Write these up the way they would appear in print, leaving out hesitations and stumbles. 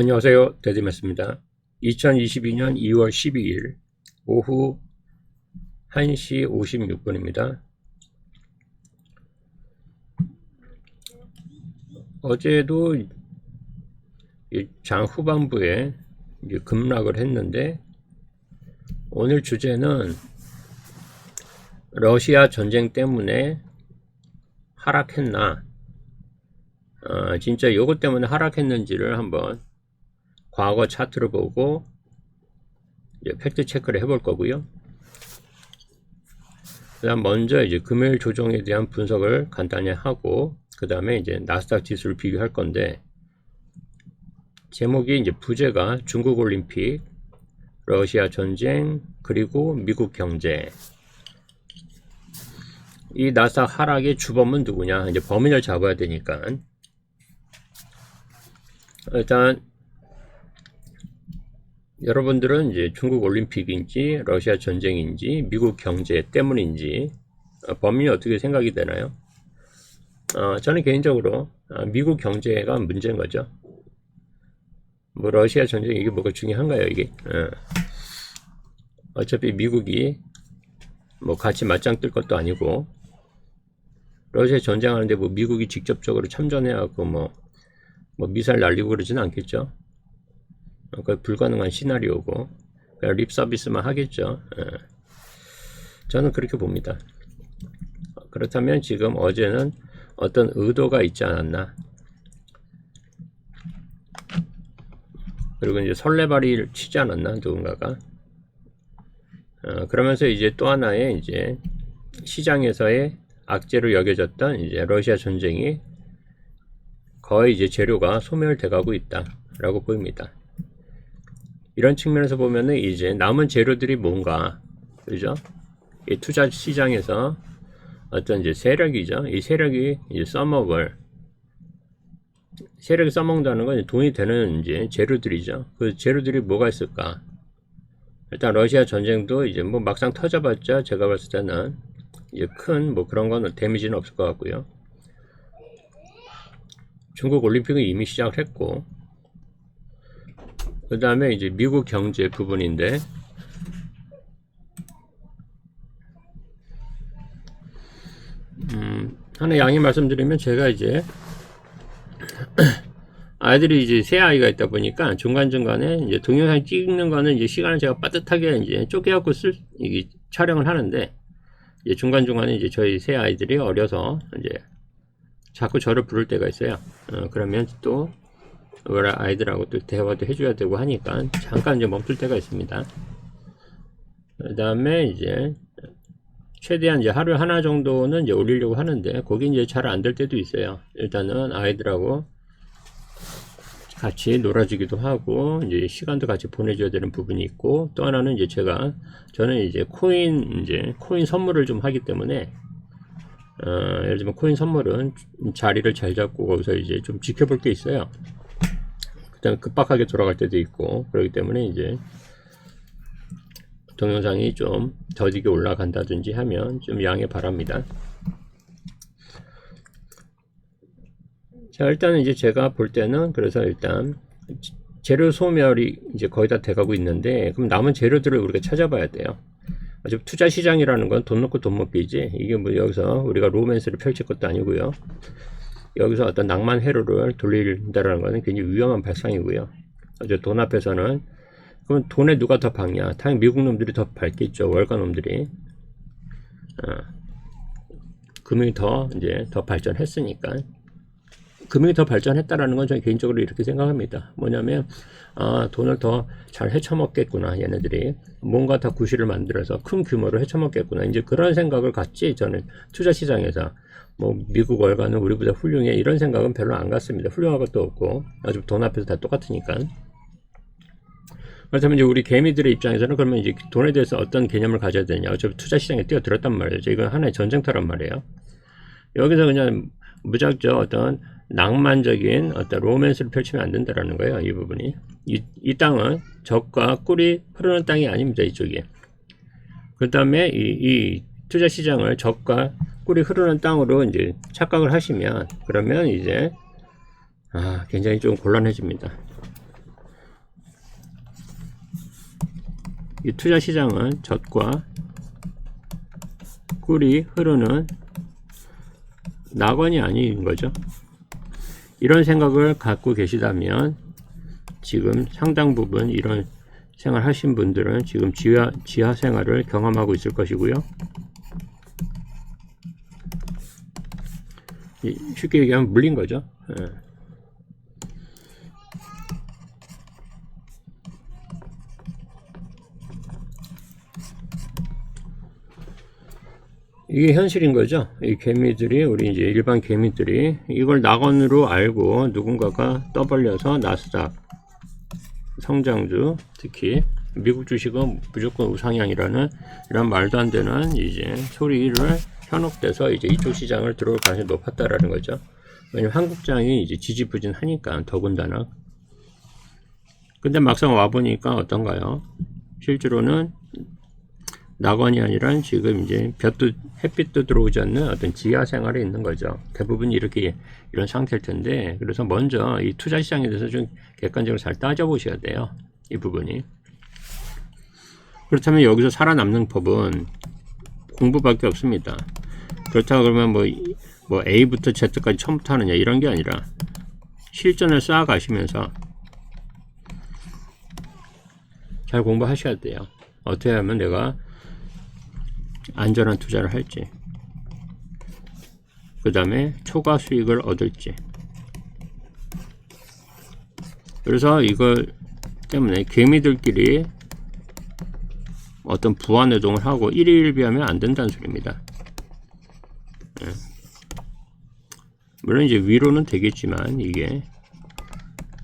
안녕하세요. 데드맨스입니다. 2022년 2월 12일 오후 1시 56분입니다. 어제도 장 후반부에 급락을 했는데 오늘 주제는 러시아 전쟁 때문에 하락했나, 진짜 요것 때문에 하락했는지를 한번 과거 차트를 보고 팩트 체크를 해볼 거고요. 그다음 먼저 금요일 조정에 대한 분석을 간단히 하고, 그 다음에 나스닥 지수를 비교할 건데, 제목이 부제가 중국 올림픽, 러시아 전쟁, 그리고 미국 경제. 이 나스닥 하락의 주범은 누구냐? 범인을 잡아야 되니까. 일단 여러분들은 중국 올림픽인지 러시아 전쟁인지 미국 경제 때문인지 범인이 어떻게 생각이 되나요? 저는 개인적으로 미국 경제가 문제인 거죠. 뭐 러시아 전쟁 이게 뭐가 중요한가요 이게? 어차피 미국이 뭐 같이 맞짱 뜰 것도 아니고, 러시아 전쟁하는데 뭐 미국이 직접적으로 참전해갖고 뭐 미사일 날리고 그러지는 않겠죠. 거의 불가능한 시나리오고, 립 서비스만 하겠죠. 저는 그렇게 봅니다. 그렇다면 지금 어제는 어떤 의도가 있지 않았나, 그리고 설레발이를 치지 않았나 누군가가. 그러면서 또 하나의 시장에서의 악재로 여겨졌던 러시아 전쟁이 거의 재료가 소멸돼 가고 있다라고 보입니다. 이런 측면에서 보면은 남은 재료들이 뭔가, 그죠? 이 투자 시장에서 어떤 세력이죠. 이 세력이 세력이 써먹는다는 건 돈이 되는 재료들이죠. 그 재료들이 뭐가 있을까? 일단 러시아 전쟁도 뭐 막상 터져봤자 제가 봤을 때는 큰 그런 거는 데미지는 없을 것 같고요. 중국 올림픽은 이미 시작을 했고, 그 다음에 미국 경제 부분인데, 하나 양해 말씀드리면, 제가 아이들이 세 아이가 있다 보니까 중간중간에 동영상 찍는 거는 시간을 제가 빠듯하게 쪼개갖고 촬영을 하는데, 중간중간에 저희 세 아이들이 어려서 자꾸 저를 부를 때가 있어요. 그러면 또 아이들하고 또 대화도 해줘야 되고 하니까 잠깐 멈출 때가 있습니다. 그 다음에 최대한 하루에 하나 정도는 올리려고 하는데, 거기 잘 안 될 때도 있어요. 일단은 아이들하고 같이 놀아주기도 하고 시간도 같이 보내줘야 되는 부분이 있고, 또 하나는 저는 코인 선물을 좀 하기 때문에, 예를 들면 코인 선물은 자리를 잘 잡고 거기서 좀 지켜볼 게 있어요. 그다음에 급박하게 돌아갈 때도 있고, 그렇기 때문에 동영상이 좀 더디게 올라간다든지 하면 좀 양해 바랍니다. 자, 일단은 제가 볼 때는, 그래서 일단 재료 소멸이 거의 다 돼가고 있는데, 그럼 남은 재료들을 우리가 찾아봐야 돼요. 어차피 투자 시장이라는 건 돈 넣고 돈 먹기지, 이게 뭐 여기서 우리가 로맨스를 펼칠 것도 아니고요. 여기서 어떤 낭만 회로를 돌린다라는 것은 굉장히 위험한 발상이고요. 돈 앞에서는, 그럼 돈에 누가 더 박냐? 당연히 미국 놈들이 더 밟겠죠. 월가 놈들이. 금융이 더 발전했으니까. 금융이 더 발전했다라는 건 저는 개인적으로 이렇게 생각합니다. 뭐냐면, 돈을 더 잘 헤쳐먹겠구나. 얘네들이 뭔가 다 구실을 만들어서 큰 규모로 헤쳐먹겠구나. 그런 생각을 갖지, 저는 투자 시장에서 뭐 미국 월가는 우리보다 훌륭해 이런 생각은 별로 안 갖습니다. 훌륭한 것도 없고, 아주 돈 앞에서 다 똑같으니까. 그렇다면 우리 개미들의 입장에서는 그러면 돈에 대해서 어떤 개념을 가져야 되냐? 어차피 투자 시장에 뛰어들었단 말이죠. 이건 하나의 전쟁터란 말이에요. 여기서 그냥 무작정 어떤 낭만적인 어떤 로맨스를 펼치면 안 된다라는 거예요. 이 부분이. 이 땅은 적과 꿀이 흐르는 땅이 아닙니다. 이쪽이. 그 다음에 이 투자 시장을 적과 꿀이 흐르는 땅으로 착각을 하시면, 그러면 굉장히 좀 곤란해집니다. 이 투자 시장은 젖과 꿀이 흐르는 낙원이 아닌 거죠. 이런 생각을 갖고 계시다면 지금 상당 부분 이런 생활 하신 분들은 지금 지하 생활을 경험하고 있을 것이고요. 쉽게 얘기하면 물린 거죠. 이게 현실인 거죠. 이 개미들이, 우리 이제 일반 개미들이 이걸 낙원으로 알고 누군가가 떠벌려서 나스닥 성장주, 특히 미국 주식은 무조건 우상향이라는 이런 말도 안 되는 이제 소리를 현혹돼서 이제 이쪽 시장을 들어올 가능성이 높았다라는 거죠. 왜냐면 한국장이 이제 지지부진하니까 더군다나. 근데 막상 와보니까 어떤가요? 실제로는 낙원이 아니라 지금 이제 햇빛도 들어오지 않는 어떤 지하 생활에 있는 거죠. 대부분 이렇게 이런 상태일 텐데, 그래서 먼저 이 투자 시장에 대해서 좀 객관적으로 잘 따져보셔야 돼요. 이 부분이. 그렇다면 여기서 살아남는 법은 공부밖에 없습니다. 그렇다고 그러면 뭐 A부터 Z까지 처음부터 하느냐 이런 게 아니라 실전을 쌓아가시면서 잘 공부하셔야 돼요. 어떻게 하면 내가 안전한 투자를 할지, 그 다음에 초과 수익을 얻을지. 그래서 이걸 때문에 개미들끼리 어떤 부안해동을 하고 일희일비하면 안 된다는 소리입니다. 물론 이제 위로는 되겠지만 이게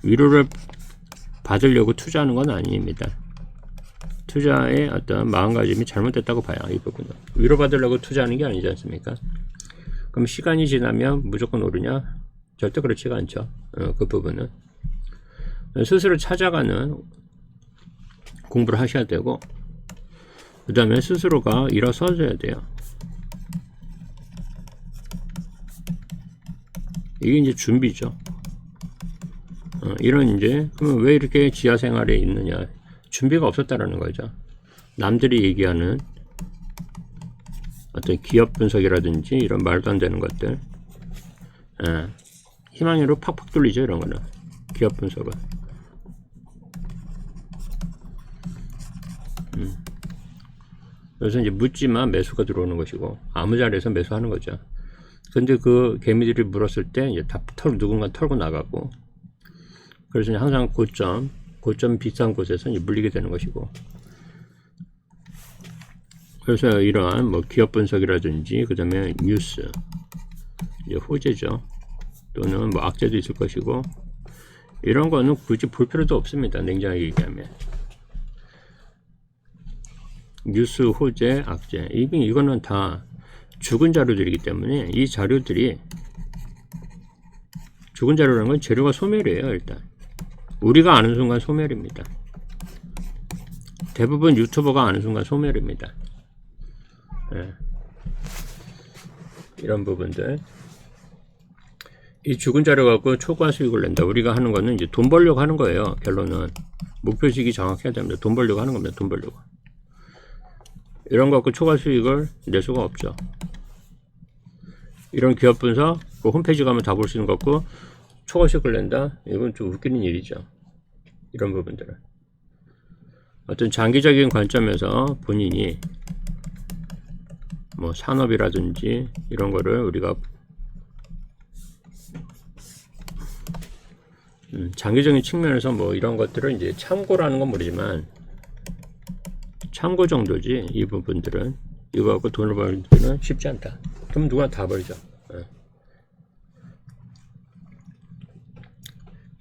위로를 받으려고 투자하는 건 아닙니다. 투자의 어떤 마음가짐이 잘못됐다고 봐요. 이 부분은 위로받으려고 투자하는 게 아니지 않습니까? 그럼 시간이 지나면 무조건 오르냐? 절대 그렇지가 않죠. 그 부분은 스스로 찾아가는 공부를 하셔야 되고, 그 다음에 스스로가 일어서줘야 돼요. 이게 이제 준비죠. 이런 이제 그러면 왜 이렇게 지하 생활에 있느냐? 준비가 없었다라는 거죠. 남들이 얘기하는 어떤 기업 분석이라든지 이런 말도 안 되는 것들, 희망으로 팍팍 뚫리죠. 이런 거는 기업 분석은. 그래서 이제 묻지만 매수가 들어오는 것이고 아무 자리에서 매수하는 거죠. 근데 그 개미들이 물었을 때 이제 다 누군가 털고 나가고, 그래서 이제 항상 고점 비싼 곳에서 이제 물리게 되는 것이고, 그래서 이러한 뭐 기업 분석이라든지 그 다음에 뉴스, 이제 호재죠. 또는 뭐 악재도 있을 것이고, 이런 거는 굳이 볼 필요도 없습니다. 냉정하게 얘기하면. 뉴스, 호재, 악재, 이거는 다 죽은 자료들이기 때문에 이 자료들이, 죽은 자료라는 건 재료가 소멸이에요. 일단 우리가 아는 순간 소멸입니다. 대부분 유튜버가 아는 순간 소멸입니다. 이런 부분들, 이 죽은 자료 갖고 초과 수익을 낸다. 우리가 하는 거는 이제 돈 벌려고 하는 거예요. 결론은 목표식이 정확해야 됩니다. 돈 벌려고 하는 겁니다. 돈 벌려고. 이런 거 갖고 초과 수익을 낼 수가 없죠. 이런 기업 분석, 그 홈페이지 가면 다 볼 수 있는 거 같고 초과 수익을 낸다? 이건 좀 웃기는 일이죠. 이런 부분들은 어떤 장기적인 관점에서 본인이 뭐 산업이라든지 이런 거를 우리가 장기적인 측면에서 뭐 이런 것들을 이제 참고라는 건 모르지만 참고 정도지, 이 부분들은 이거 갖고 돈을 벌기는 쉽지 않다. 그럼 누구나 다 벌죠.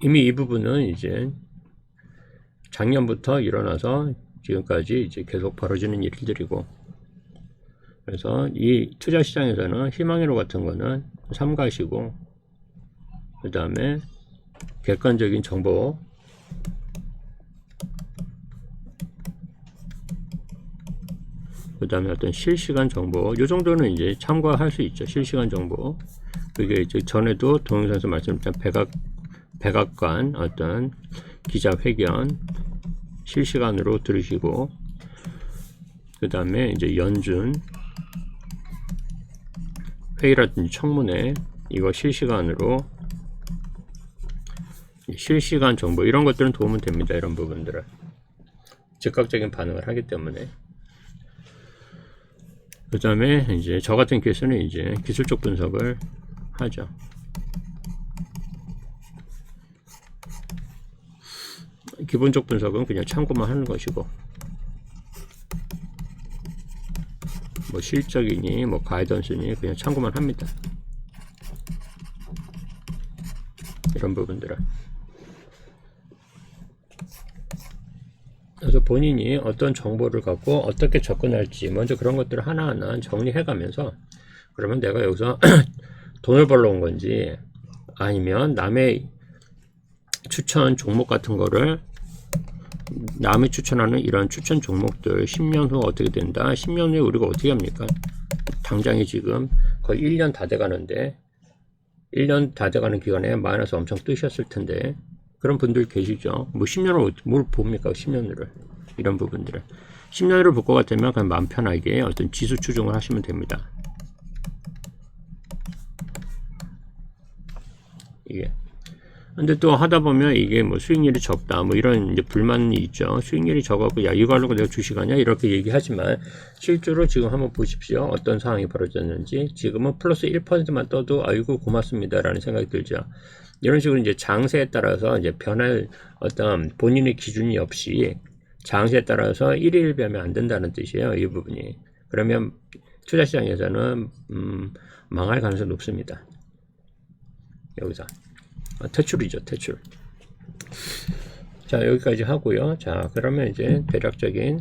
이미 이 부분은 이제 작년부터 일어나서 지금까지 이제 계속 벌어지는 일들이고, 그래서 이 투자 시장에서는 희망회로 같은 거는 삼가시고, 그 다음에 객관적인 정보, 그 다음에 어떤 실시간 정보, 이 정도는 이제 참고할 수 있죠. 실시간 정보. 그게 이제 전에도 동영상에서 말씀드렸던 백악관 어떤 기자회견 실시간으로 들으시고, 그 다음에 이제 연준 회의라든지 청문회 이거 실시간으로 실시간 정보 이런 것들은 도움은 됩니다. 이런 부분들은 즉각적인 반응을 하기 때문에. 그 다음에 이제 저 같은 케이스는 이제 기술적 분석을 하죠. 기본적 분석은 그냥 참고만 하는 것이고, 뭐 실적이니 뭐 가이던스니 그냥 참고만 합니다. 이런 부분들은. 그래서 본인이 어떤 정보를 갖고 어떻게 접근할지 먼저 그런 것들을 하나하나 정리해 가면서, 그러면 내가 여기서 돈을 벌러 온 건지 아니면 남의 추천 종목 같은 거를, 남이 추천하는 이런 추천 종목들 10년 후 어떻게 된다, 10년 후에 우리가 어떻게 합니까? 당장이 지금 거의 1년 다 돼가는데, 1년 다 돼가는 기간에 마이너스 엄청 뜨셨을 텐데 그런 분들 계시죠. 뭐 10년을 뭘 봅니까? 10년을 이런 부분들을 10년을 볼 것 같으면 그냥 마음 편하게 어떤 지수 추종을 하시면 됩니다. 이게 근데 또 하다 보면 이게 뭐 수익률이 적다 뭐 이런 이제 불만이 있죠. 수익률이 적었고 야 이거 하려고 내가 주식하냐 이렇게 얘기하지만 실제로 지금 한번 보십시오. 어떤 상황이 벌어졌는지. 지금은 플러스 1%만 떠도 아이고 고맙습니다 라는 생각이 들죠. 이런 식으로 이제 장세에 따라서 이제 변할 어떤 본인의 기준이 없이 장세에 따라서 일일비하면 안 된다는 뜻이에요. 이 부분이. 그러면 투자시장에서는 망할 가능성이 높습니다. 여기서 퇴출이죠, 퇴출. 자, 여기까지 하고요. 자, 그러면 이제 대략적인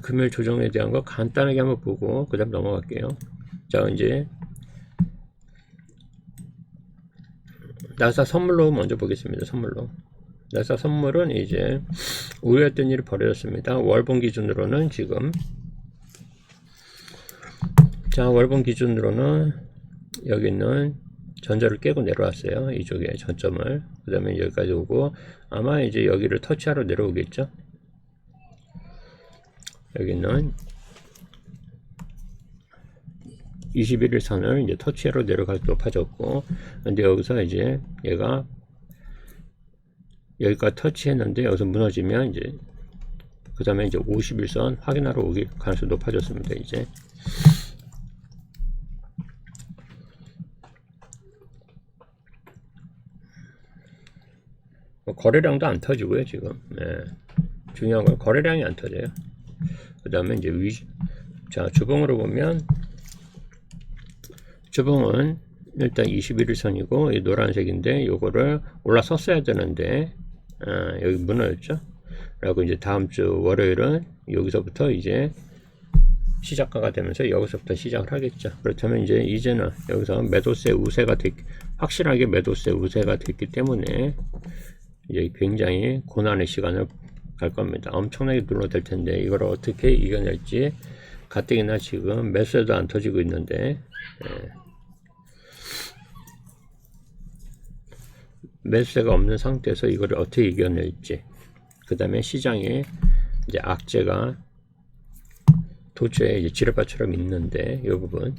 금요일 조정에 대한 거 간단하게 한번 보고 그 다음 넘어갈게요. 자, 이제 나사 선물로 먼저 보겠습니다. 선물로. 나사 선물은 이제 우려했던 일이 벌어졌습니다. 월봉 기준으로는 지금, 자, 월봉 기준으로는 여기는 전저를 깨고 내려왔어요. 이쪽에 전점을. 그 다음에 여기까지 오고 아마 이제 여기를 터치하러 내려오겠죠. 여기는 21일 선을 이제 터치하러 내려갈 때 높아졌고, 근데 여기서 이제 얘가 여기까지 터치했는데 여기서 무너지면 이제 그 다음에 이제 51선 확인하러 오길 가능성이 높아졌습니다. 이제 거래량도 안 터지고요. 지금 중요한 건 거래량이 안 터져요. 그 다음에 이제 자, 주봉으로 보면 주봉은 일단 21일 선이고 이 노란색인데 요거를 올라섰어야 되는데 여기 무너졌죠. 그리고 이제 다음 주 월요일은 여기서부터 이제 시작가가 되면서 여기서부터 시작을 하겠죠. 그렇다면 이제는 여기서 매도세 우세가 확실하게 매도세 우세가 됐기 때문에 이제 굉장히 고난의 시간을 갈 겁니다. 엄청나게 눌러댈 텐데 이걸 어떻게 이겨낼지. 가뜩이나 지금 매수세도 안 터지고 있는데 매수세가 없는 상태에서 이걸 어떻게 이겨낼지. 그 다음에 시장에 이제 악재가 도처에 이제 지뢰밭처럼 있는데 이 부분.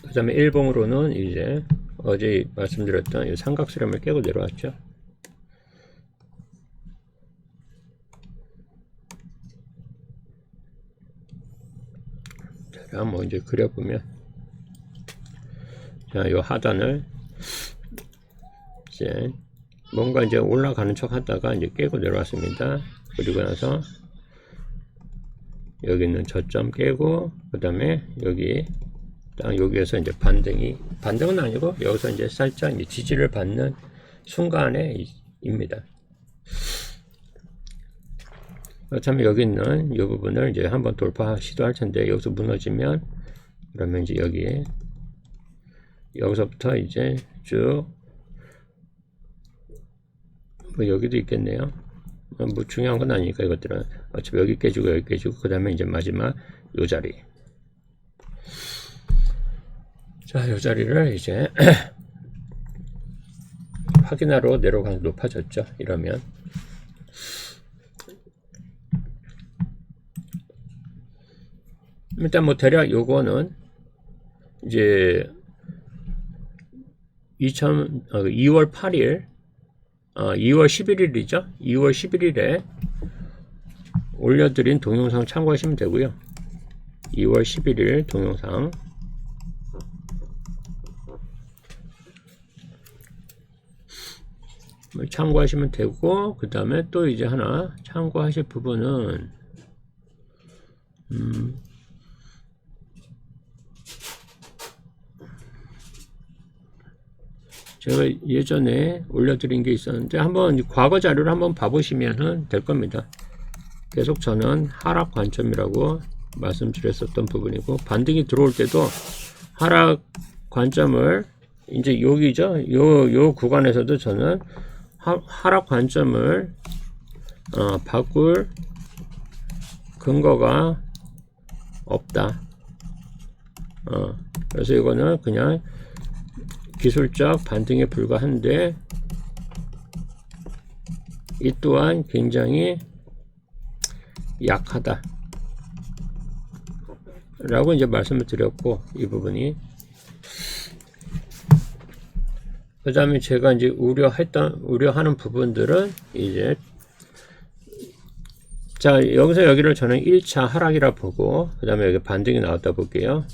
그 다음에 일봉으로는 이제 어제 말씀드렸던 이 삼각수렴을 깨고 내려왔죠. 자, 한번 이제 그려보면, 자, 이 하단을 이제 뭔가 이제 올라가는 척 하다가 이제 깨고 내려왔습니다. 그리고 나서 여기 있는 저점 깨고, 그 다음에 여기에서 이제 반등은 아니고 여기서 이제 살짝 이제 지지를 받는 순간에 입니다. 그렇다면 여기 있는 이 부분을 이제 한번 돌파 시도할 텐데 여기서 무너지면 그러면 이제 여기서부터 이제 쭉 뭐 여기도 있겠네요. 뭐 중요한 건 아니니까 이것들은 어차피 여기 깨지고 그 다음에 이제 마지막 요 자리. 자, 요 자리를 이제 확인하러 내려가서 높아졌죠. 이러면 일단 뭐 대략 요거는 이제 2월 8일 2월 11일이죠. 2월 11일에 올려드린 동영상 참고하시면 되고요. 2월 11일 동영상 참고하시면 되고, 그 다음에 또 이제 하나 참고하실 부분은 제가 예전에 올려드린 게 있었는데 한번 과거 자료를 한번 봐보시면 될 겁니다. 계속 저는 하락 관점이라고 말씀드렸었던 부분이고, 반등이 들어올 때도 하락 관점을 이제 여기죠. 요 구간에서도 저는 하락 관점을 바꿀 근거가 없다. 그래서 이거는 그냥 기술적 반등에 불과한데, 이 또한 굉장히 약하다 라고 이제 말씀을 드렸고, 이 부분이 그 다음에 제가 이제 우려하는 부분들은 이제, 자, 여기서 여기를 저는 1차 하락이라 보고, 그 다음에 여기 반등이 나왔다 볼게요.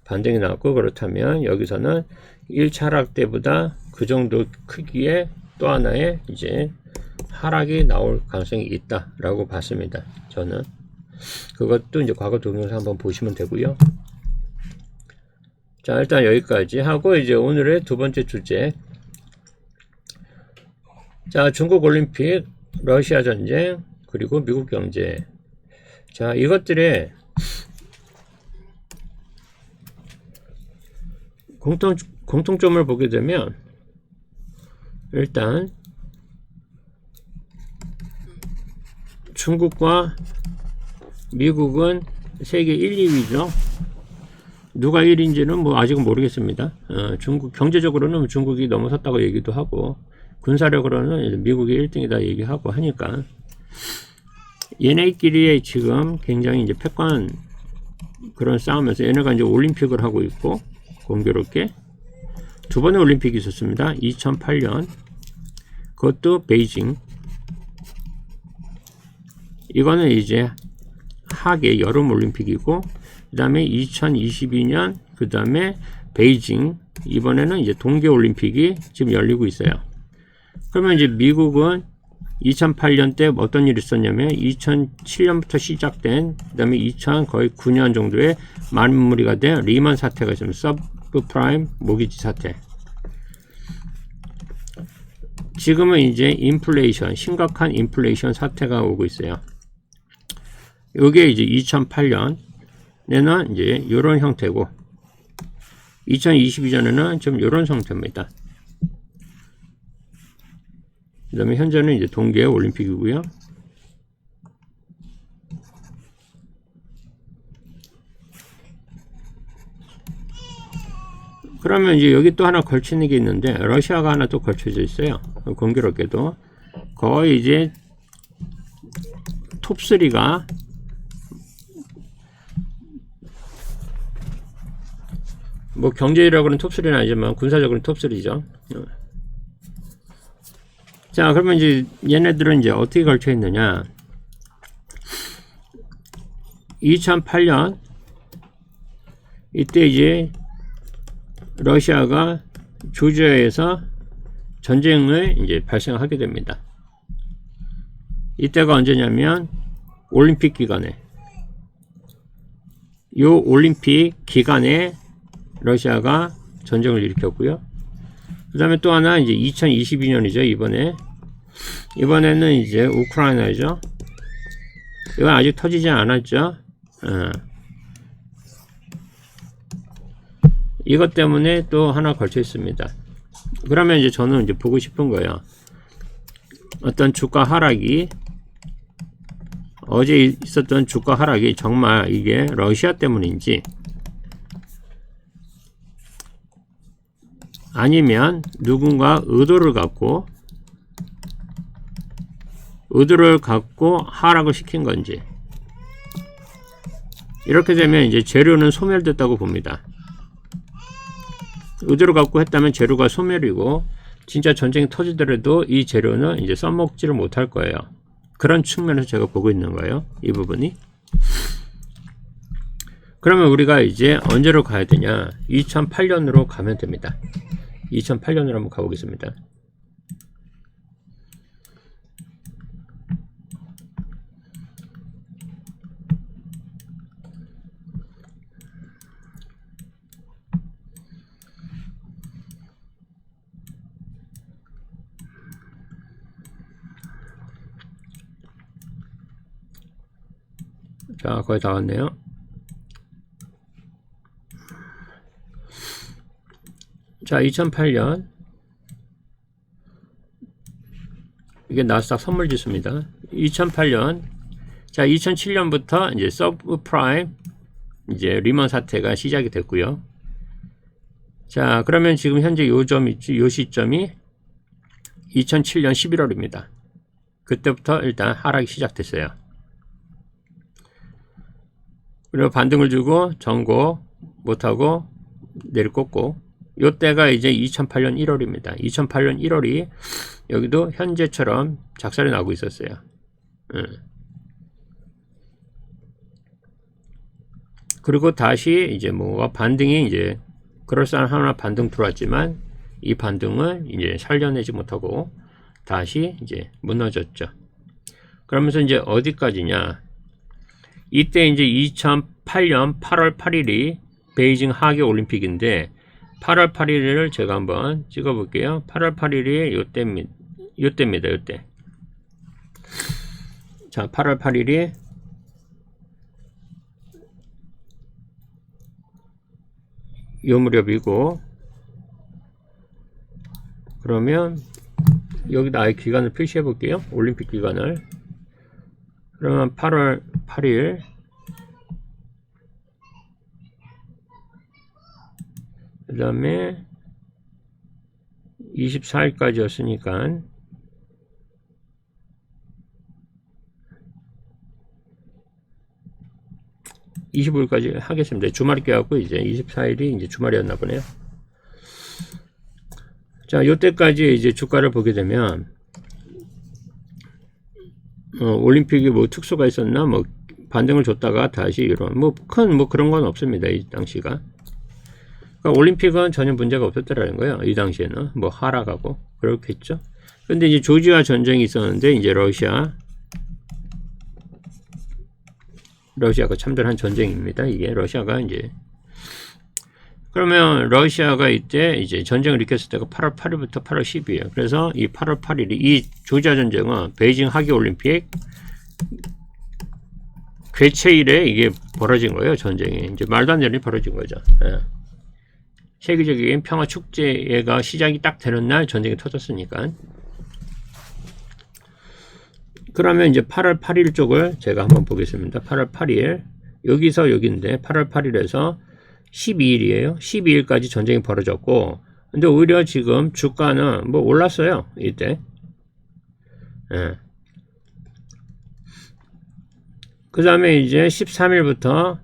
반등이 나왔고, 그렇다면 여기서는 1차 하락 때보다 그 정도 크기의 또 하나의 이제 하락이 나올 가능성이 있다라고 봤습니다. 저는 그것도 이제 과거 동영상 한번 보시면 되고요. 자, 일단 여기까지 하고 이제 오늘의 두 번째 주제. 자, 중국 올림픽, 러시아 전쟁, 그리고 미국 경제. 자, 이것들의 공통점을 보게 되면, 일단 중국과 미국은 세계 1, 2위죠. 누가 1위인지는 뭐 아직은 모르겠습니다. 중국 경제적으로는 중국이 넘어섰다고 얘기도 하고, 군사력으로는 미국이 1등이다 얘기하고 하니까, 얘네끼리의 지금 굉장히 이제 패권 그런 싸움에서 얘네가 이제 올림픽을 하고 있고, 공교롭게 두 번의 올림픽이 있었습니다. 2008년 그것도 베이징, 이거는 이제 하계 여름 올림픽이고, 그 다음에 2022년 그 다음에 베이징, 이번에는 이제 동계 올림픽이 지금 열리고 있어요. 그러면 이제 미국은 2008년 때 어떤 일이 있었냐면, 2007년부터 시작된, 그 다음에 2009년 정도에 마무리가 된 리먼 사태가 있습니다. 서브프라임 모기지 사태. 지금은 이제 인플레이션, 심각한 인플레이션 사태가 오고 있어요. 요게 이제 2008년에는 이제 요런 형태고, 2022년에는 좀 요런 형태입니다. 그 다음에 현재는 이제 동계 올림픽이고요. 그러면 이제 여기 또 하나 걸치는 게 있는데, 러시아가 하나 또 걸쳐져 있어요. 공교롭게도 거의 이제 톱3가 뭐 경제력으로는 톱3는 아니지만 군사적으로는 톱3죠. 자, 그러면 이제 얘네들은 이제 어떻게 걸쳐 있느냐? 2008년 이때 이제 러시아가 조지아에서 전쟁을 이제 발생하게 됩니다. 이때가 언제냐면 올림픽 기간에, 요 올림픽 기간에 러시아가 전쟁을 일으켰고요. 그 다음에 또 하나 이제 2022년이죠. 이번에는 이제 우크라이나죠. 이건 아직 터지지 않았죠. 이것 때문에 또 하나 걸쳐 있습니다. 그러면 이제 저는 이제 보고 싶은 거예요. 어떤 주가 하락이, 어제 있었던 주가 하락이 정말 이게 러시아 때문인지, 아니면 누군가 의도를 갖고 하락을 시킨 건지. 이렇게 되면 이제 재료는 소멸됐다고 봅니다. 의도를 갖고 했다면 재료가 소멸이고, 진짜 전쟁이 터지더라도 이 재료는 이제 써먹지를 못할 거예요. 그런 측면에서 제가 보고 있는 거예요. 이 부분이. 그러면 우리가 이제 언제로 가야 되냐? 2008년으로 가면 됩니다. 2008년으로 한번 가보겠습니다. 자, 거의 다 왔네요. 자, 2008년. 이게 나스닥 선물 지수입니다. 2008년. 자, 2007년부터 이제 서브프라임, 이제 리먼 사태가 시작이 됐고요. 자, 그러면 지금 현재 요 시점이 2007년 11월입니다. 그때부터 일단 하락이 시작됐어요. 그리고 반등을 주고 전고 못하고 내리꽂고, 요때가 이제 2008년 1월입니다. 2008년 1월이 여기도 현재처럼 작살이 나고 있었어요. 그리고 다시 이제 뭐가 반등이 이제 그럴싸한 하나 반등 들어왔지만, 이 반등을 이제 살려내지 못하고 다시 이제 무너졌죠. 그러면서 이제 어디까지냐? 이때 이제 2008년 8월 8일이 베이징 하계 올림픽인데, 8월 8일을 제가 한번 찍어 볼게요. 8월 8일이 요때입니다. 요때. 자, 8월 8일이 요 무렵이고, 그러면 여기다 아예 기간을 표시해 볼게요. 올림픽 기간을. 그러면 8월 8일, 그 다음에 24일까지였으니까 25일까지 하겠습니다. 주말이 껴갖고 이제 24일이 이제 주말이었나 보네요. 자, 요때까지 이제 주가를 보게 되면, 올림픽이 뭐 특수가 있었나, 뭐 반등을 줬다가 다시 이런 큰 그런 건 없습니다. 이 당시가. 그러니까 올림픽은 전혀 문제가 없었다라는 거예요. 이 당시에는 뭐 하락하고 그렇겠죠. 근데 이제 조지아 전쟁이 있었는데, 이제 러시아가 참전한 전쟁입니다. 이게 러시아가 이제, 그러면 러시아가 이때 이제 전쟁을 일으켰을 때가 8월 8일부터 8월 10일이에요. 그래서 이 8월 8일이 이 조지아 전쟁은 베이징 하계 올림픽 개최일에 이게 벌어진 거예요. 전쟁이 이제 말도 안 되는 일이 벌어진 거죠. 예. 세계적인 평화 축제가 시작이 딱 되는 날 전쟁이 터졌으니까. 그러면 이제 8월 8일 쪽을 제가 한번 보겠습니다. 8월 8일 여기서 여기인데 8월 8일에서 12일이에요. 12일까지 전쟁이 벌어졌고, 근데 오히려 지금 주가는 뭐 올랐어요. 이때. 예. 그 다음에 이제 13일부터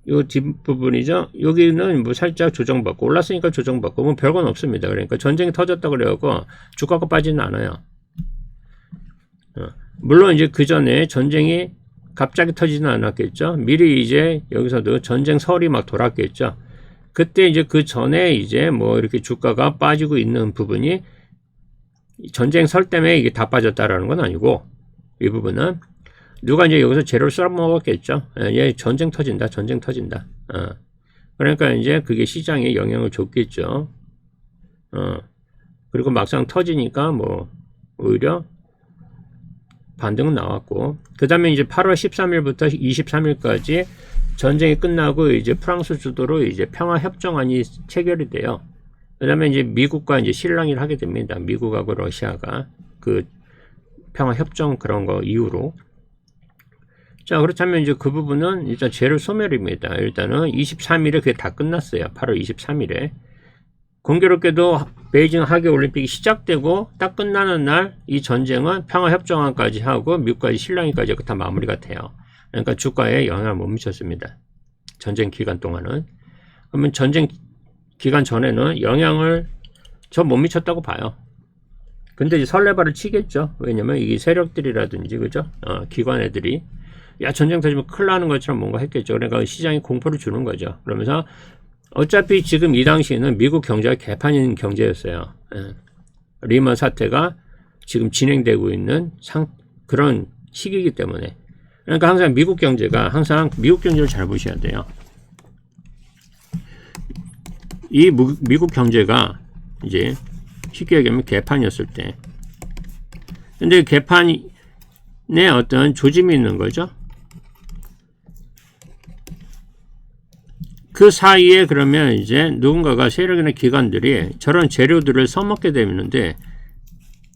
요 뒷부분이죠. 여기는 뭐 살짝 조정받고, 올랐으니까 조정받고, 뭐 별건 없습니다. 그러니까 전쟁이 터졌다 그래갖고 주가가 빠지는 않아요. 물론 이제 그 전에 전쟁이 갑자기 터지지는 않았겠죠. 미리 이제 여기서도 전쟁설이 막 돌았겠죠. 그때 이제 그 전에 이제 뭐 이렇게 주가가 빠지고 있는 부분이 전쟁설 때문에 이게 다 빠졌다라는 건 아니고, 이 부분은 누가 이제 여기서 재료를 썰어먹었겠죠. 얘 전쟁 터진다. 그러니까 이제 그게 시장에 영향을 줬겠죠. 그리고 막상 터지니까 뭐 오히려 반등은 나왔고, 그 다음에 이제 8월 13일부터 23일까지 전쟁이 끝나고 이제 프랑스 주도로 이제 평화협정안이 체결이 돼요. 그 다음에 이제 미국과 이제 실랑이를 하게 됩니다. 미국하고 러시아가 그 평화협정 그런 거 이후로. 자, 그렇다면 이제 그 부분은 일단 재료 소멸입니다. 일단은 23일에 그게 다 끝났어요. 8월 23일에. 공교롭게도 베이징 하계올림픽이 시작되고 딱 끝나는 날 이 전쟁은 평화협정안까지 하고 미국까지 실랑이까지 다 마무리가 돼요. 그러니까 주가에 영향을 못 미쳤습니다. 전쟁 기간 동안은. 그러면 전쟁 기간 전에는 영향을 전 못 미쳤다고 봐요. 근데 이제 설레발을 치겠죠. 왜냐면 이 세력들이라든지 그죠? 기관 애들이 야 전쟁 터지면 큰일 나는 것처럼 뭔가 했겠죠. 그러니까 시장이 공포를 주는 거죠. 그러면서 어차피 지금 이 당시에는 미국 경제가 개판인 경제였어요. 리먼 사태가 지금 진행되고 있는 그런 시기이기 때문에. 그러니까 항상 미국 경제를 잘 보셔야 돼요. 이 미국 경제가 이제 쉽게 얘기하면 개판이었을 때. 근데 개판에 어떤 조짐이 있는 거죠. 그 사이에 그러면 이제 누군가가 세력이나 기관들이 저런 재료들을 써먹게 되는데,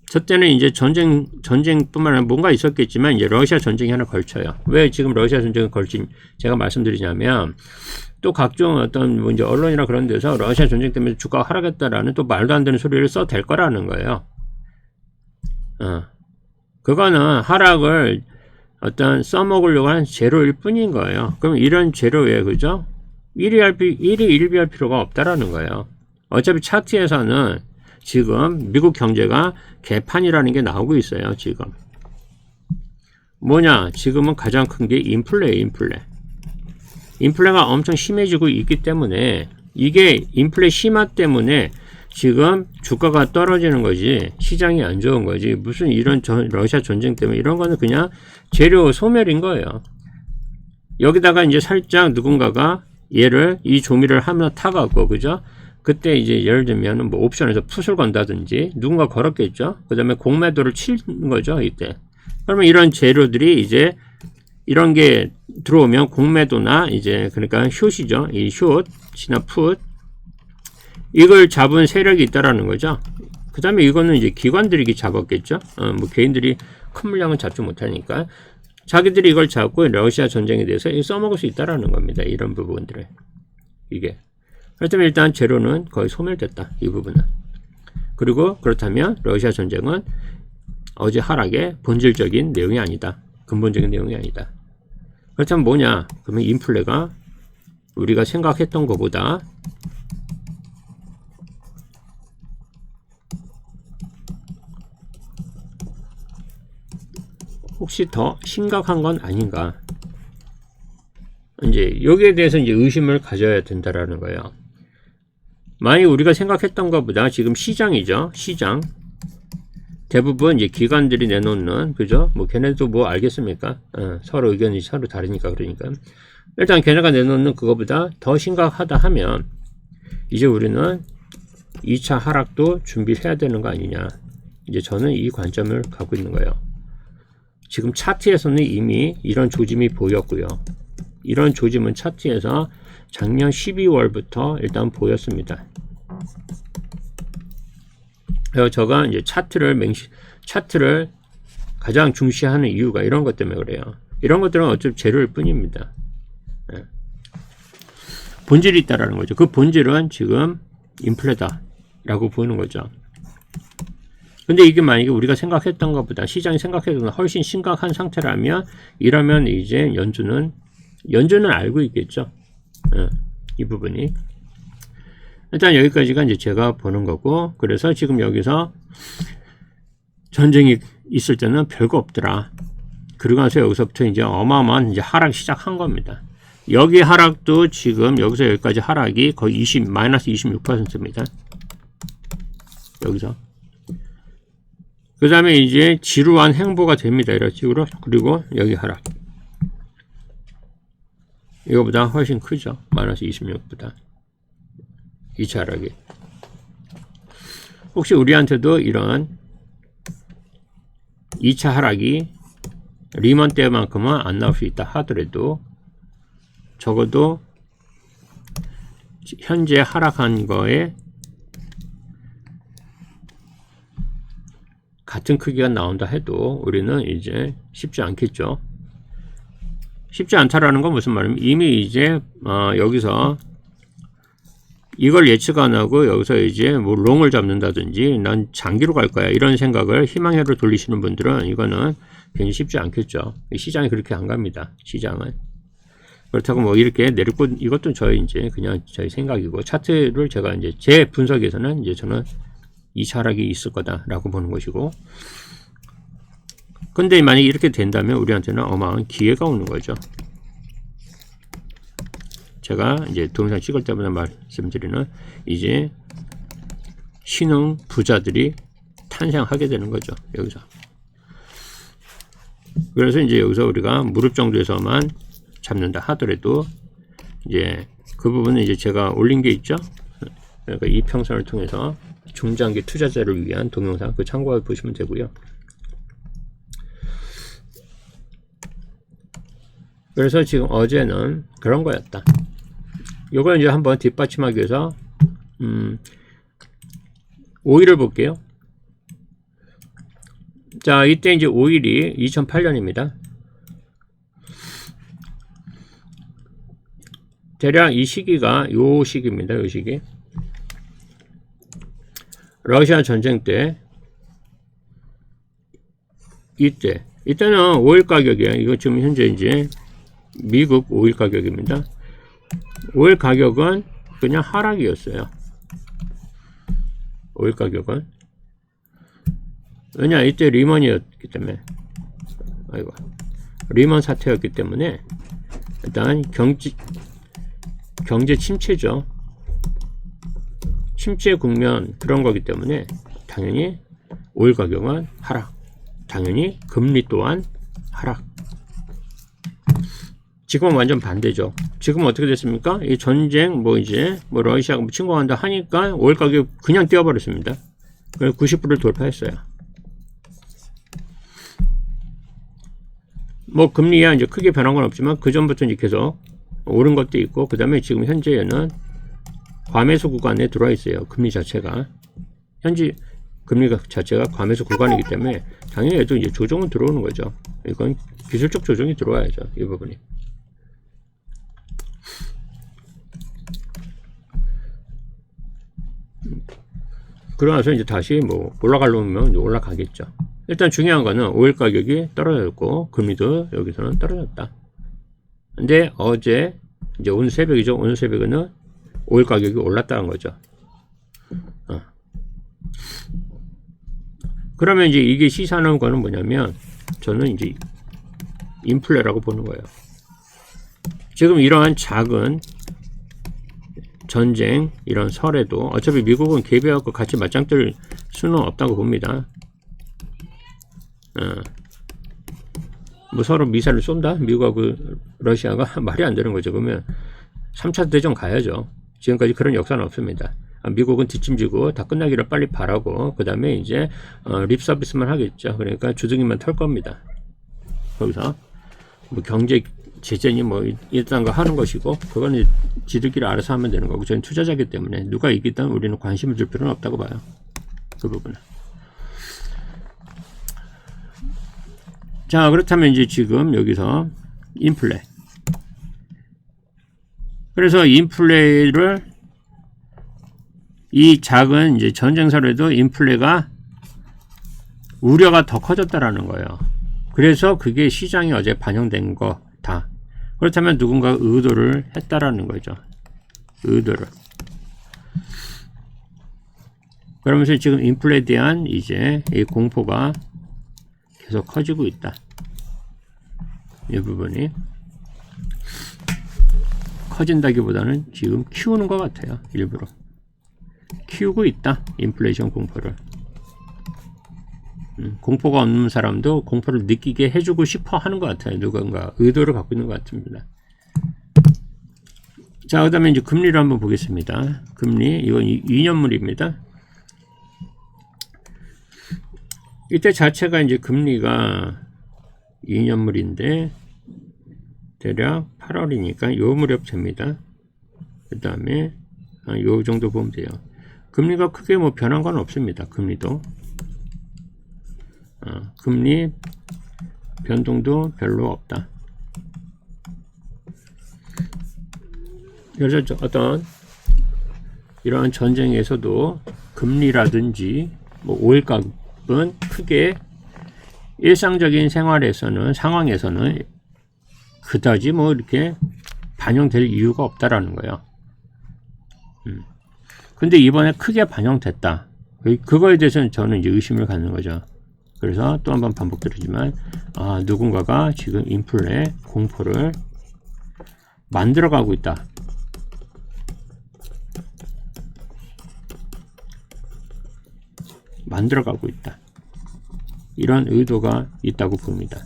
저 때는 이제 전쟁뿐만 아니라 뭔가 있었겠지만 이제 러시아 전쟁이 하나 걸쳐요. 왜 지금 러시아 전쟁을 걸친 제가 말씀드리냐면, 또 각종 어떤 뭐 이제 언론이나 그런 데서 러시아 전쟁 때문에 주가가 하락했다라는 또 말도 안 되는 소리를 써댈 거라는 거예요. 그거는 하락을 어떤 써먹으려고 하는 재료일 뿐인 거예요. 그럼 이런 재료에 그죠? 일비할 필요가 없다라는 거예요. 어차피 차트에서는 지금 미국 경제가 개판이라는 게 나오고 있어요. 지금 뭐냐? 지금은 가장 큰 게 인플레예요. 인플레가 엄청 심해지고 있기 때문에, 이게 인플레 심화 때문에 지금 주가가 떨어지는 거지 시장이 안 좋은 거지, 무슨 이런 러시아 전쟁 때문에 이런 거는 그냥 재료 소멸인 거예요. 여기다가 이제 살짝 누군가가 이 조미를 하나 타갖고 그죠? 그때 이제 예를 들면 뭐 옵션에서 풋을 건다든지 누군가 걸었겠죠. 그 다음에 공매도를 치는 거죠 이때. 그러면 이런 재료들이 이제 이런 게 들어오면 공매도나 이제 그러니까 숏이죠. 이 숏이나 풋, 이걸 잡은 세력이 있다라는 거죠. 그 다음에 이거는 이제 기관들이 잡았겠죠. 뭐 개인들이 큰 물량은 잡지 못하니까 자기들이 이걸 잡고 러시아 전쟁에 대해서 써먹을 수 있다라는 겁니다. 이런 부분들을. 이게. 그렇다면 일단 재료는 거의 소멸됐다. 이 부분은. 그리고 그렇다면 러시아 전쟁은 어제 하락의 본질적인 내용이 아니다. 근본적인 내용이 아니다. 그렇다면 뭐냐? 그러면 인플레가 우리가 생각했던 것보다 혹시 더 심각한 건 아닌가? 이제 여기에 대해서 이제 의심을 가져야 된다라는 거예요. 만약 우리가 생각했던 것보다 지금 시장이죠. 시장. 대부분 이제 기관들이 내놓는, 그죠? 뭐 걔네도 뭐 알겠습니까? 서로 의견이 서로 다르니까 그러니까. 일단 걔네가 내놓는 그거보다 더 심각하다 하면 이제 우리는 2차 하락도 준비해야 되는 거 아니냐. 이제 저는 이 관점을 갖고 있는 거예요. 지금 차트에서는 이미 이런 조짐이 보였고요. 이런 조짐은 차트에서 작년 12월부터 일단 보였습니다. 그래서 제가 이제 차트를 가장 중시하는 이유가 이런 것 때문에 그래요. 이런 것들은 어차피 재료일 뿐입니다. 본질이 있다라는 거죠. 그 본질은 지금 인플레다라고 보이는 거죠. 근데 이게 만약에 우리가 생각했던 것보다, 시장이 생각했던 것보다 훨씬 심각한 상태라면, 이러면 이제 연준은 알고 있겠죠. 이 부분이. 일단 여기까지가 이제 제가 보는 거고, 그래서 지금 여기서 전쟁이 있을 때는 별거 없더라. 그러고 나서 여기서부터 이제 어마어마한 이제 하락 시작한 겁니다. 여기 하락도 지금 여기서 여기까지 하락이 거의 마이너스 26%입니다. 여기서. 그 다음에 이제 지루한 행보가 됩니다. 이런 식으로. 그리고 여기 하락. 이거보다 훨씬 크죠. 마이너스 26보다. 2차 하락이. 혹시 우리한테도 이런 2차 하락이 리먼 때만큼은 안 나올 수 있다 하더라도 적어도 현재 하락한 거에 같은 크기가 나온다 해도 우리는 이제 쉽지 않겠죠. 쉽지 않다라는 건 무슨 말이냐면 이미 이제 여기서 이걸 예측 안 하고 여기서 이제 뭐 롱을 잡는다든지 난 장기로 갈 거야 이런 생각을 희망회로 돌리시는 분들은 이거는 괜히 쉽지 않겠죠. 시장이 그렇게 안 갑니다. 시장은. 그렇다고 뭐 이렇게 내리고 이것도 저희 이제 그냥 저희 생각이고 차트를 제가 이제 제 분석에서는 이제 저는 이 하락이 있을 거다라고 보는 것이고, 근데 만약에 이렇게 된다면 우리한테는 어마어마한 기회가 오는 거죠. 제가 이제 동영상 찍을 때마다 말씀드리는 이제 신흥 부자들이 탄생하게 되는 거죠. 여기서. 그래서 이제 여기서 우리가 무릎 정도에서만 잡는다 하더라도 이제 그 부분은 이제 제가 올린 게 있죠. 그러니까 이 평선을 통해서 중장기 투자자를 위한 동영상 그 참고해 보시면 되고요. 그래서 지금 어제는 그런 거였다. 요걸 이제 한번 뒷받침하기 위해서 오일을 볼게요. 자, 이때 이제 오일이 2008년입니다. 대략 이 시기가 요 시기입니다. 요 시기. 러시아 전쟁 때 이때는 오일 가격이에요. 이거 지금 현재 이제 미국 오일 가격입니다. 오일 가격은 그냥 하락이었어요. 오일 가격은. 왜냐, 이때 리먼이었기 때문에. 리먼 사태였기 때문에 일단 경제 침체죠. 침체 국면 그런 거기 때문에 당연히 오일 가격은 하락. 당연히 금리 또한 하락. 지금은 완전 반대죠. 지금 어떻게 됐습니까? 이 전쟁 뭐 러시아가 침공한다 하니까 오일 가격 그냥 뛰어버렸습니다. 그래서 90불을 돌파했어요. 뭐 금리야 이제 크게 변한 건 없지만 그 전부터 이제 계속 오른 것도 있고, 그 다음에 지금 현재는 과매수 구간에 들어와 있어요. 금리 자체가 현재 금리 자체가 과매수 구간이기 때문에 당연히 얘도 이제 조정은 들어오는 거죠. 이건 기술적 조정이 들어와야죠. 이 부분이. 그러고 나서 이제 다시 뭐 올라갈 놈이면 올라가겠죠. 일단 중요한 거는 오일 가격이 떨어졌고 금리도 여기서는 떨어졌다. 근데 어제 이제 오늘 새벽이죠. 오늘 새벽에는 오일 가격이 올랐다는 거죠. 그러면 이제 이게 시사하는 거는 뭐냐면 저는 이제 인플레라고 보는 거예요. 지금 이러한 작은 전쟁 이런 설에도 어차피 미국은 개별하고 같이 맞짱 뜰 수는 없다고 봅니다. 뭐 서로 미사를 쏜다? 미국하고 러시아가 말이 안 되는 거죠. 그러면 3차 대전 가야죠. 지금까지 그런 역사는 없습니다. 미국은 뒷짐지고 다 끝나기를 빨리 바라고 그 다음에 이제 립 서비스만 하겠죠. 그러니까 주둥이만 털 겁니다. 거기서 뭐 경제 제재니 뭐 이딴 거 하는 것이고 그거는 지들끼리 알아서 하면 되는 거고 저는 투자자이기 때문에 누가 이기든 우리는 관심을 줄 필요는 없다고 봐요. 그 부분은. 자, 그렇다면 이제 지금 여기서 인플레. 그래서 인플레를 이 작은 이제 전쟁설에도 인플레가 우려가 더 커졌다라는 거예요. 그래서 그게 시장에 어제 반영된 거다. 그렇다면 누군가 의도를 했다라는 거죠. 의도를. 그러면서 지금 인플레에 대한 이제 이 공포가 계속 커지고 있다. 이 부분이 커진다기보다는 지금 키우는 것 같아요. 일부러 키우고 있다. 인플레이션 공포를. 공포가 없는 사람도 공포를 느끼게 해주고 싶어 하는 것 같아요. 누군가 의도를 갖고 있는 것 같습니다. 자, 그 다음에 이제 금리를 한번 보겠습니다. 금리, 이건 2년물입니다. 이때 자체가 이제 금리가 2년물인데 대략 8월이니까 요 무렵 됩니다. 그 다음에 요 정도 보면 돼요. 금리가 크게 뭐 변한 건 없습니다. 금리도 금리 변동도 별로 없다. 그래서 어떤 이런 전쟁에서도 금리라든지 뭐 오일값은 크게 일상적인 생활에서는 상황에서는 그다지 뭐 이렇게 반영될 이유가 없다라는 거예요. 근데 이번에 크게 반영됐다. 그거에 대해서는 저는 이제 의심을 갖는 거죠. 그래서 또 한 번 반복드리지만 누군가가 지금 인플레 공포를 만들어가고 있다. 만들어가고 있다. 이런 의도가 있다고 봅니다.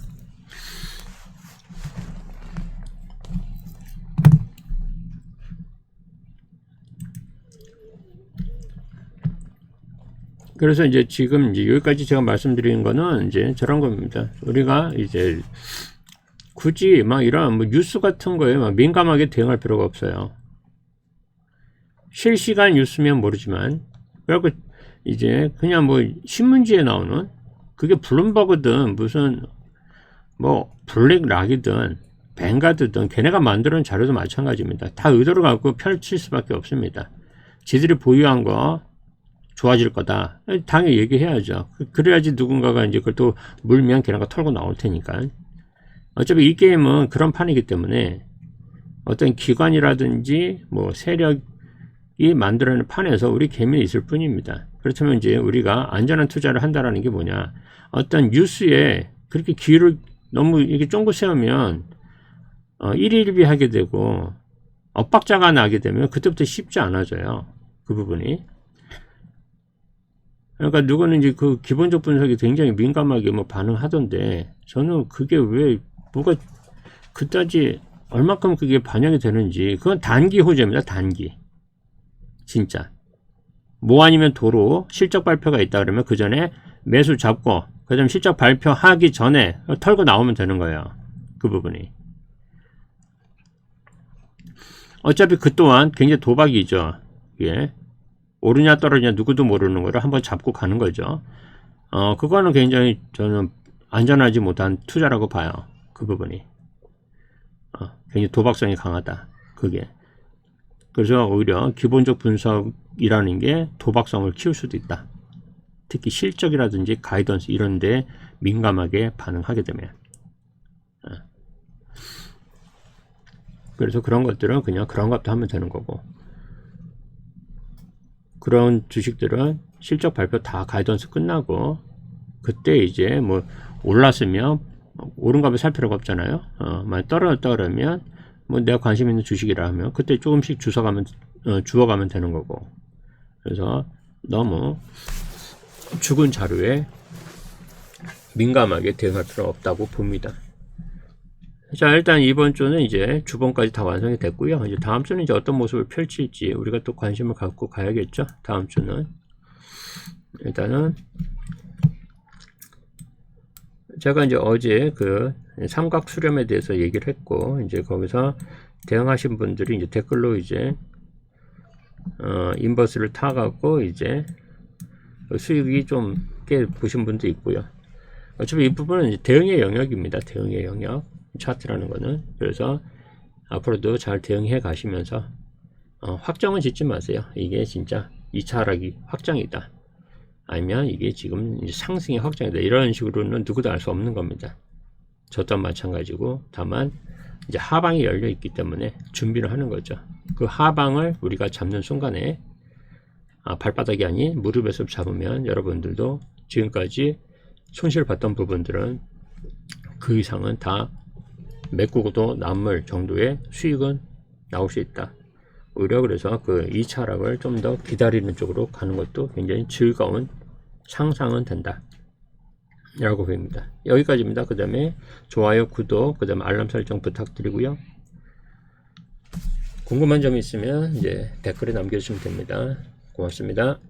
그래서 이제 지금 이제 여기까지 제가 말씀드리는 거는 이제 저런 겁니다. 우리가 이제 굳이 막 이런 뭐 뉴스 같은 거에 막 민감하게 대응할 필요가 없어요. 실시간 뉴스면 모르지만 그리고 이제 그냥 뭐 신문지에 나오는 그게 블룸버그든 무슨 뭐 블랙락이든 뱅가드든 걔네가 만드는 자료도 마찬가지입니다. 다 의도를 갖고 펼칠 수밖에 없습니다. 지들이 보유한 거 좋아질 거다. 당연히 얘기해야죠. 그래야지 누군가가 이제 그걸 또 물면 걔네가 털고 나올 테니까. 어차피 이 게임은 그런 판이기 때문에 어떤 기관이라든지 뭐 세력이 만들어내는 판에서 우리 개미는 있을 뿐입니다. 그렇다면 이제 우리가 안전한 투자를 한다라는 게 뭐냐. 어떤 뉴스에 그렇게 귀를 너무 이렇게 쫑긋 세우면 일일비 하게 되고 엇박자가 나게 되면 그때부터 쉽지 않아져요. 그 부분이. 그러니까 누구는 이제 그 기본적 분석이 굉장히 민감하게 뭐 반응하던데 저는 그게 왜 뭐가 그다지 얼마큼 그게 반영이 되는지 그건 단기 호재입니다. 단기. 진짜. 뭐 아니면 도로 실적 발표가 있다 그러면 그 전에 매수 잡고 그 다음에 실적 발표하기 전에 털고 나오면 되는 거예요. 그 부분이. 어차피 그 또한 굉장히 도박이죠. 예. 오르냐 떨어지냐 누구도 모르는 거를 한번 잡고 가는 거죠. 그거는 굉장히 저는 안전하지 못한 투자라고 봐요. 그 부분이. 굉장히 도박성이 강하다. 그게. 그래서 오히려 기본적 분석이라는 게 도박성을 키울 수도 있다. 특히 실적이라든지 가이던스 이런 데 민감하게 반응하게 되면. 그래서 그런 것들은 그냥 그런 것도 하면 되는 거고. 그런 주식들은 실적 발표 다 가이던스 끝나고 그때 이제 뭐 올랐으면 오른 값을 살 필요가 없잖아요. 만약 떨어졌다 그러면 뭐 내가 관심 있는 주식이라 하면 그때 조금씩 주워가면 되는 거고. 그래서 너무 죽은 자료에 민감하게 대응할 필요는 없다고 봅니다. 자, 일단 이번 주는 이제 주봉까지 다 완성이 됐고요. 이제 다음 주는 이제 어떤 모습을 펼칠지 우리가 또 관심을 갖고 가야겠죠. 다음 주는 일단은 제가 이제 어제 그 삼각 수렴에 대해서 얘기를 했고 이제 거기서 대응하신 분들이 이제 댓글로 이제 인버스를 타갖고 이제 수익이 좀 꽤 보신 분도 있고요. 어차피 이 부분은 이제 대응의 영역입니다. 대응의 영역. 차트라는 거는. 그래서 앞으로도 잘 대응해 가시면서 확정은 짓지 마세요. 이게 진짜 2차 하락이 확정이다. 아니면 이게 지금 이제 상승이 확정이다. 이런 식으로는 누구도 알 수 없는 겁니다. 저 또한 마찬가지고 다만 이제 하방이 열려 있기 때문에 준비를 하는 거죠. 그 하방을 우리가 잡는 순간에 발바닥이 아닌 무릎에서 잡으면 여러분들도 지금까지 손실 봤던 부분들은 그 이상은 다 메꾸고도 남을 정도의 수익은 나올 수 있다. 오히려 그래서 그 2차 하락을 좀 더 기다리는 쪽으로 가는 것도 굉장히 즐거운 상상은 된다 라고 보입니다. 여기까지입니다. 그 다음에 좋아요, 구독, 그 다음에 알람 설정 부탁드리고요. 궁금한 점 있으면 이제 댓글에 남겨주시면 됩니다. 고맙습니다.